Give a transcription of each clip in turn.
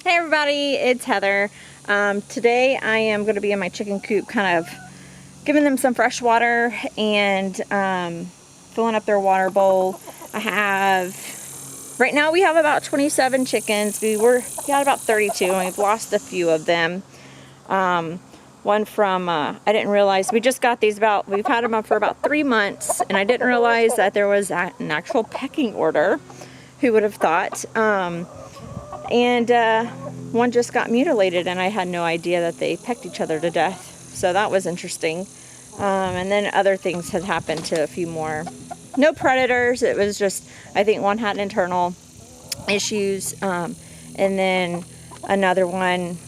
Hey everybody, it's Heather. Today I am going to be in my chicken coop kind of giving them some fresh water and filling up their water bowl. Right now we have about 27 chickens. We had about 32 and we've lost a few of them. One from, I didn't realize, we just got these we've had them up for about 3 months and I didn't realize that there was an actual pecking order. Who would have thought? One just got mutilated and I had no idea that they pecked each other to death. So that was interesting. And then other things had happened to a few more. No predators. It was just, I think one had internal issues. And then another one,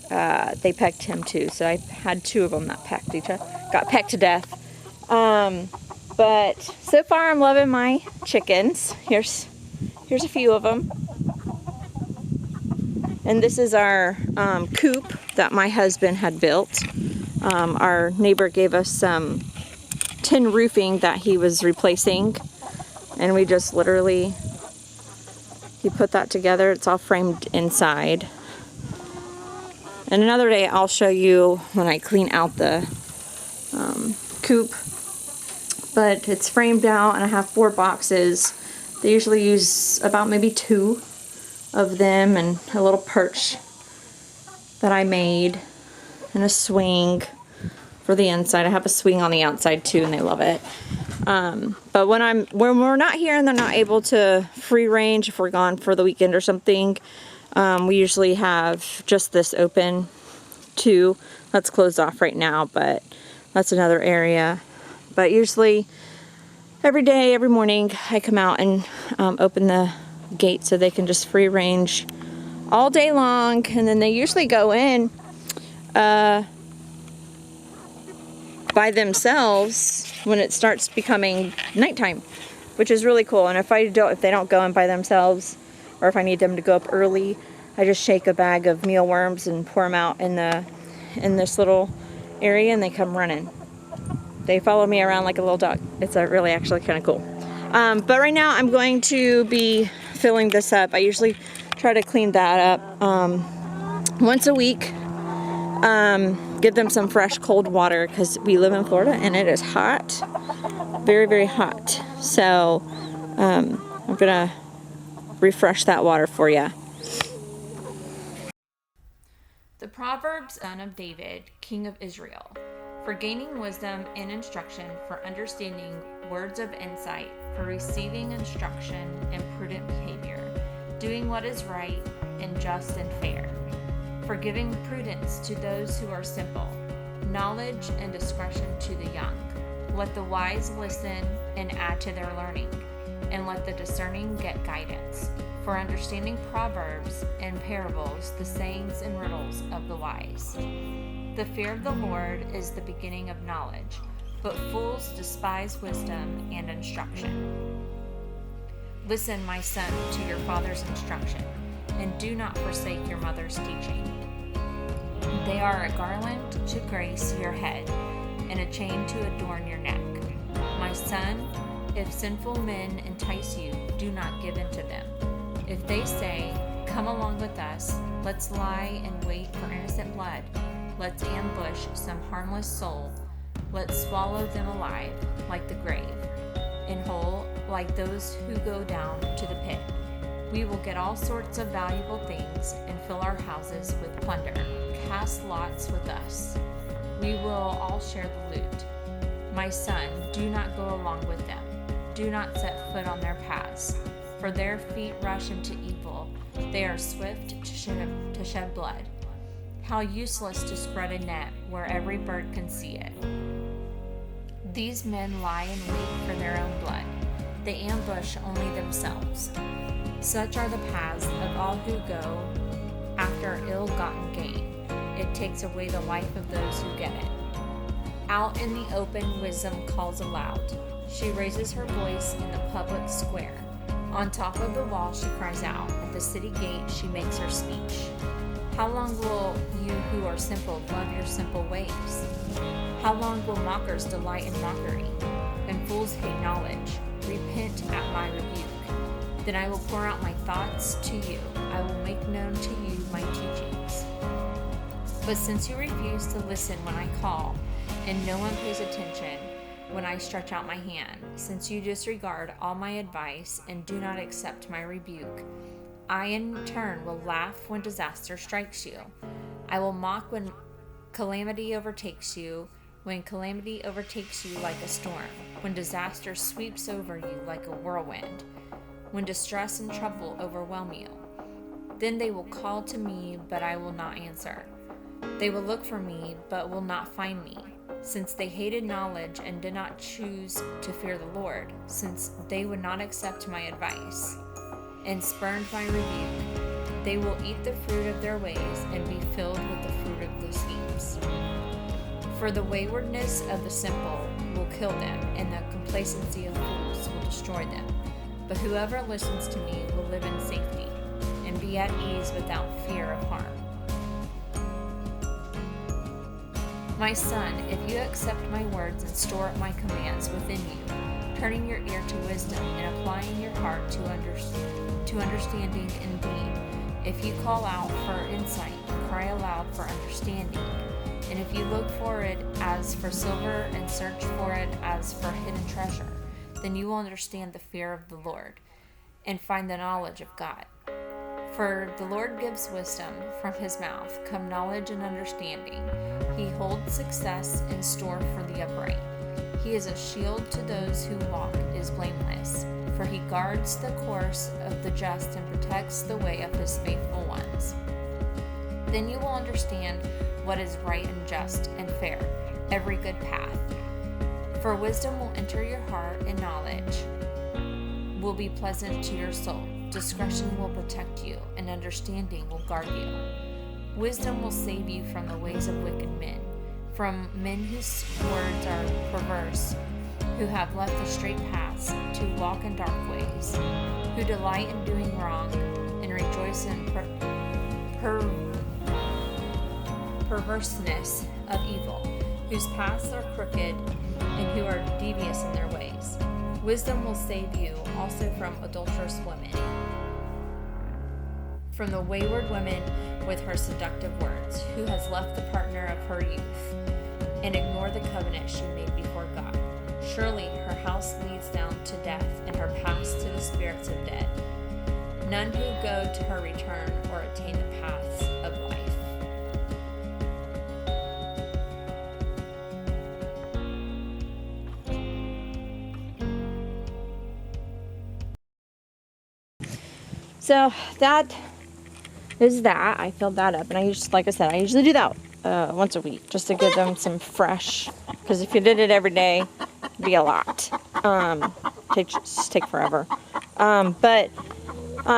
they pecked him too. So I had 2 of them that got pecked to death. But so far I'm loving my chickens. Here's a few of them. And this is our coop that my husband had built. Our neighbor gave us some tin roofing that he was replacing. And we just literally, he put that together. It's all framed inside. And another day I'll show you when I clean out the coop. But it's framed out and I have 4 boxes. They usually use about maybe 2 of them and a little perch that I made and a swing for the inside. I have a swing on the outside too and they love it. But when we're not here and they're not able to free range, if we're gone for the weekend or something, we usually have just this open too. That's closed off right now, but that's another area. But usually every day, every morning, I come out and open the gate so they can just free range all day long, and then they usually go in by themselves when it starts becoming nighttime, which is really cool. And if they don't go in by themselves, or if I need them to go up early, I just shake a bag of mealworms and pour them out in this little area, and they come running. They follow me around like a little dog. It's really actually kind of cool. But right now I'm going to be filling this up. I usually try to clean that up once a week. Give them some fresh cold water because we live in Florida and it is hot. Very, very hot. So I'm going to refresh that water for you. The Proverbs, son of David, king of Israel, for gaining wisdom and instruction, for understanding words of insight, for receiving instruction and prudent behavior, doing what is right and just and fair, for giving prudence to those who are simple, knowledge and discretion to the young. Let the wise listen and add to their learning, and let the discerning get guidance. For understanding proverbs and parables, the sayings and riddles of the wise. The fear of the Lord is the beginning of knowledge, but fools despise wisdom and instruction. Listen, my son, to your father's instruction, and do not forsake your mother's teaching. They are a garland to grace your head, and a chain to adorn your neck. My son, if sinful men entice you, do not give in to them. If they say, "Come along with us, let's lie and wait for innocent blood, let's ambush some harmless soul, let's swallow them alive like the grave, and whole like those who go down to the pit. We will get all sorts of valuable things and fill our houses with plunder. Cast lots with us. We will all share the loot. My son, do not go along with them. Do not set foot on their paths, for their feet rush into evil. They are swift to shed blood. How useless to spread a net where every bird can see it. These men lie in wait for their own blood. They ambush only themselves. Such are the paths of all who go after ill-gotten gain. It takes away the life of those who get it. Out in the open, wisdom calls aloud. She raises her voice in the public square. On top of the wall she cries out. At the city gate she makes her speech. How long will you who are simple love your simple ways? How long will mockers delight in mockery, and fools hate knowledge? Repent at my rebuke. Then I will pour out my thoughts to you. I will make known to you my teachings. But since you refuse to listen when I call, and no one pays attention when I stretch out my hand, since you disregard all my advice and do not accept my rebuke, I in turn will laugh when disaster strikes you. I will mock when calamity overtakes you, when calamity overtakes you like a storm, when disaster sweeps over you like a whirlwind, when distress and trouble overwhelm you. Then they will call to me, but I will not answer. They will look for me, but will not find me, since they hated knowledge and did not choose to fear the Lord, since they would not accept my advice and spurned my rebuke. They will eat the fruit of their ways and be filled with the fruit of their schemes. For the waywardness of the simple will kill them, and the complacency of fools will destroy them. But whoever listens to me will live in safety and be at ease without fear of harm. My son, if you accept my words and store up my commands within you, turning your ear to wisdom and applying your heart to understanding and deed, if you call out for insight and cry aloud for understanding, and if you look for it as for silver and search for it as for hidden treasure, then you will understand the fear of the Lord and find the knowledge of God. For the Lord gives wisdom, from his mouth come knowledge and understanding. He holds success in store for the upright. He is a shield to those who walk is blameless, for he guards the course of the just and protects the way of his faithful ones. Then you will understand what is right and just and fair, every good path. For wisdom will enter your heart, and knowledge will be pleasant to your soul. Discretion will protect you, and understanding will guard you. Wisdom will save you from the ways of wicked men, from men whose words are perverse, who have left the straight paths to walk in dark ways, who delight in doing wrong and rejoice in perverseness of evil, whose paths are crooked and who are devious in their ways. Wisdom will save you also from adulterous women, from the wayward woman with her seductive words, who has left the partner of her youth and ignored the covenant she made before God. Surely her house leads down to death, and her paths to the spirits of dead. None who go to her return or attain the paths of life. So that is that. I filled that up, and I just, like I said, I usually do that once a week just to give them some fresh, because if you did it every day, it'd be a lot. Take forever. But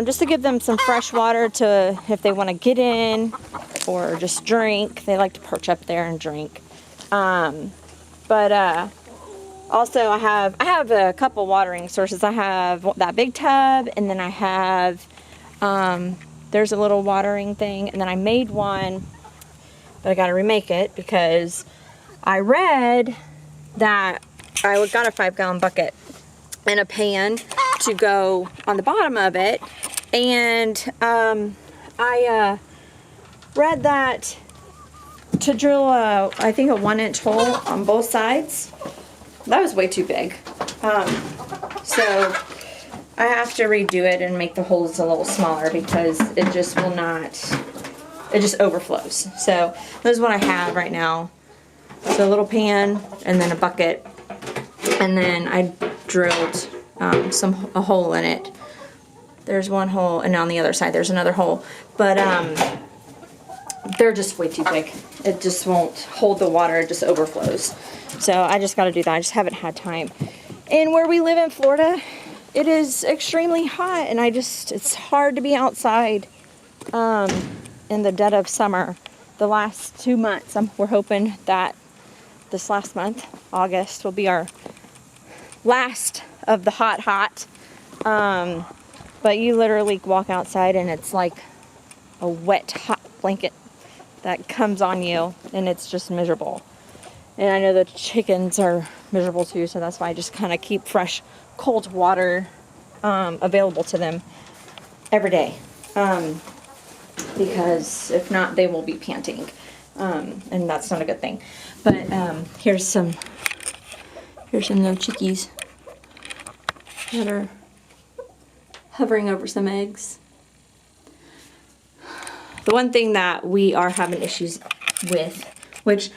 just to give them some fresh water to, if they want to get in or just drink. They like to perch up there and drink. Also I have a couple watering sources. I have that big tub, and then I have there's a little watering thing, and then I made one, but I got to remake it because I read that I got a 5-gallon bucket and a pan to go on the bottom of it, and I read that to drill I think a 1-inch hole on both sides. That was way too big. So I have to redo it and make the holes a little smaller because it just will not, it just overflows. So this is what I have right now. So a little pan and then a bucket, and then I drilled a hole in it. There's one hole, and on the other side there's another hole, but they're just way too big. It just won't hold the water, it just overflows. So I just got to do that. I just haven't had time. And where we live in Florida, it is extremely hot, and it's hard to be outside in the dead of summer. The last 2 months, we're hoping that this last month, August, will be our last of the hot. But you literally walk outside and it's like a wet, hot blanket that comes on you, and it's just miserable. And I know the chickens are miserable too, so that's why I just kind of keep fresh, cold water available to them every day. because if not, they will be panting, and that's not a good thing. But here's some little chickies that are hovering over some eggs. The one thing that we are having issues with, which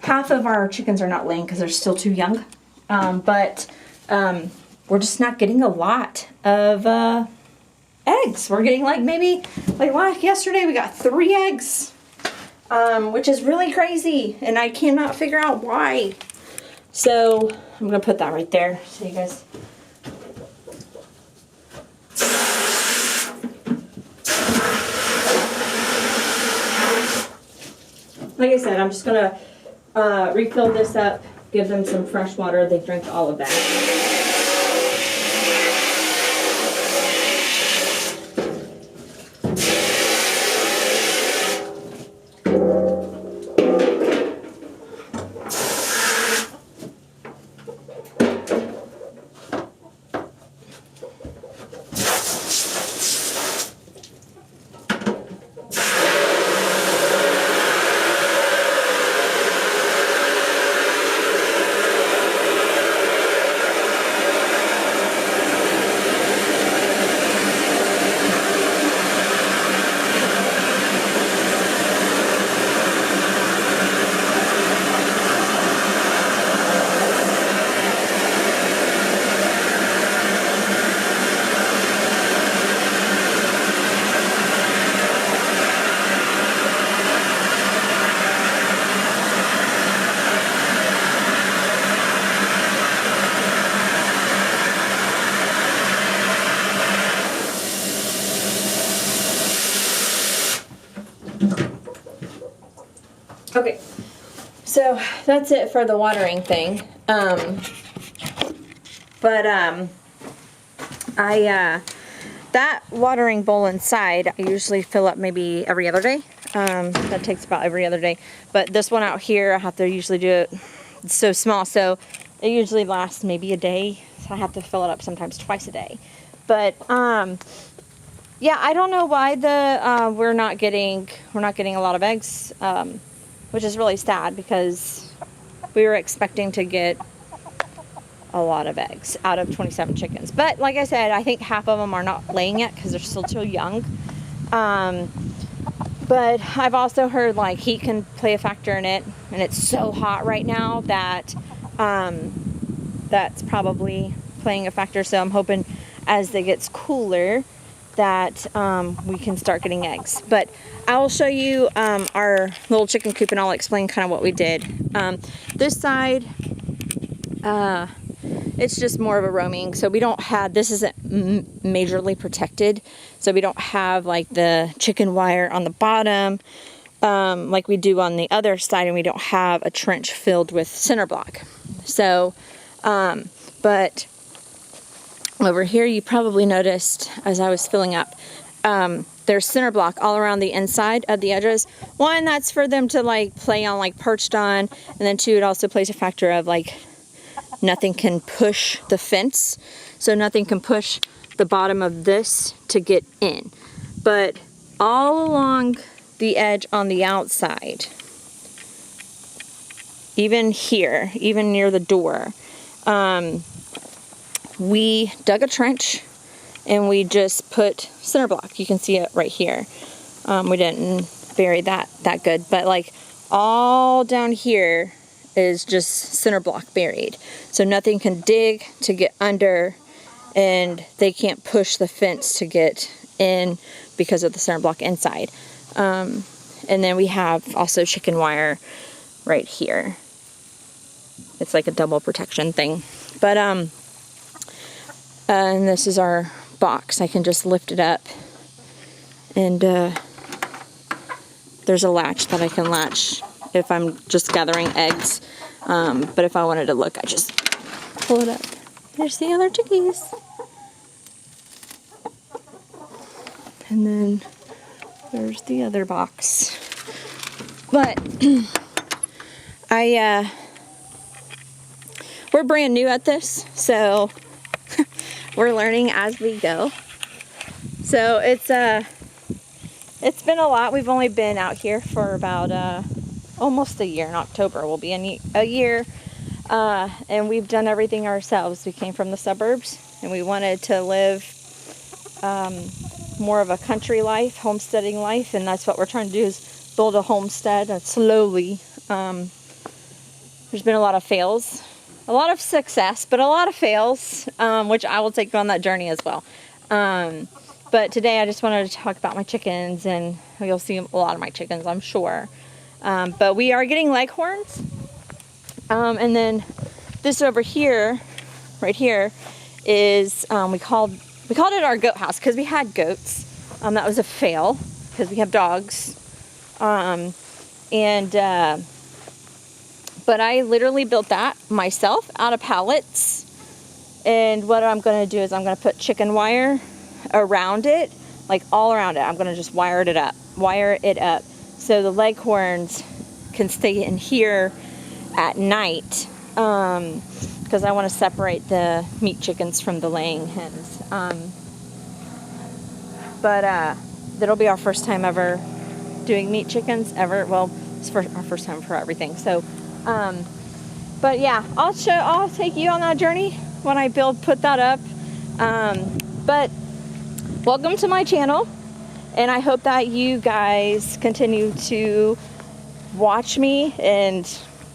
half of our chickens are not laying because they're still too young, but we're just not getting a lot of eggs. We're getting yesterday we got 3 eggs, which is really crazy, and I cannot figure out why. So I'm gonna put that right there so you guys. Like I said, I'm just gonna refill this up, give them some fresh water. They drink all of that. Okay, so that's it for the watering thing. That watering bowl inside, I usually fill up maybe every other day. That takes about every other day. But this one out here, I have to usually do it. It's so small, so it usually lasts maybe a day. So I have to fill it up sometimes twice a day. But yeah, I don't know why we're not getting a lot of eggs. Which is really sad because we were expecting to get a lot of eggs out of 27 chickens. But like I said, I think half of them are not laying yet because they're still too young. But I've also heard like heat can play a factor in it, and it's so hot right now that that's probably playing a factor. So I'm hoping as it gets cooler that we can start getting eggs. But I'll show you our little chicken coop, and I'll explain kind of what we did. This side, it's just more of a roaming, so we don't have, this isn't majorly protected, so we don't have like the chicken wire on the bottom like we do on the other side, and we don't have a trench filled with cinder block. So but over here, you probably noticed as I was filling up, there's cinder block all around the inside of the edges. One, that's for them to like play on, like perched on, and then 2, it also plays a factor of like nothing can push the fence, so nothing can push the bottom of this to get in. But all along the edge on the outside, even here, even near the door, we dug a trench and we just put cinder block. You can see it right here. We didn't bury that good, but like all down here is just cinder block buried. So nothing can dig to get under, and they can't push the fence to get in because of the cinder block inside. And then we have also chicken wire right here. It's like a double protection thing. But and this is our box. I can just lift it up, and there's a latch that I can latch if I'm just gathering eggs. But if I wanted to look, I just pull it up. There's the other chickies. And then there's the other box. But we're brand new at this, so we're learning as we go. So it's It's been a lot. We've only been out here for about almost a year. In October will be a year. And we've done everything ourselves. We came from the suburbs and we wanted to live more of a country life, homesteading life, and that's what we're trying to do, is build a homestead slowly. There's been a lot of fails, a lot of success, but a lot of fails, which I will take you on that journey as well. But today I just wanted to talk about my chickens, and you'll see a lot of my chickens, I'm sure. But we are getting leghorns. And then this over here, right here, is we called it our goat house because we had goats. That was a fail because we have dogs. But I literally built that myself out of pallets. And what I'm going to do is I'm going to put chicken wire around it, like all around it. I'm going to just wire it up so the leghorns can stay in here at night, because I want to separate the meat chickens from the laying hens. But that'll be our first time ever doing meat chickens ever. Well, it's our first time for everything. So, but yeah, I'll take you on that journey when I put that up. But welcome to my channel, and I hope that you guys continue to watch me and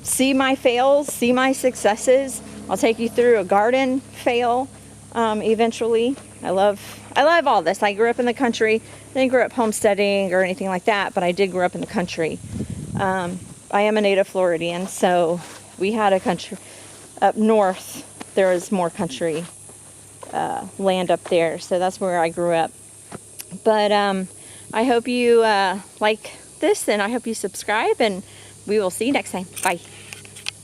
see my fails, see my successes. I'll take you through a garden fail eventually. I love all this. I grew up in the country. I didn't grow up homesteading or anything like that, but I did grow up in the country. I am a native Floridian, so we had a country up north. There was more country land up there, so that's where I grew up. But I hope you like this, and I hope you subscribe, and we will see you next time. Bye.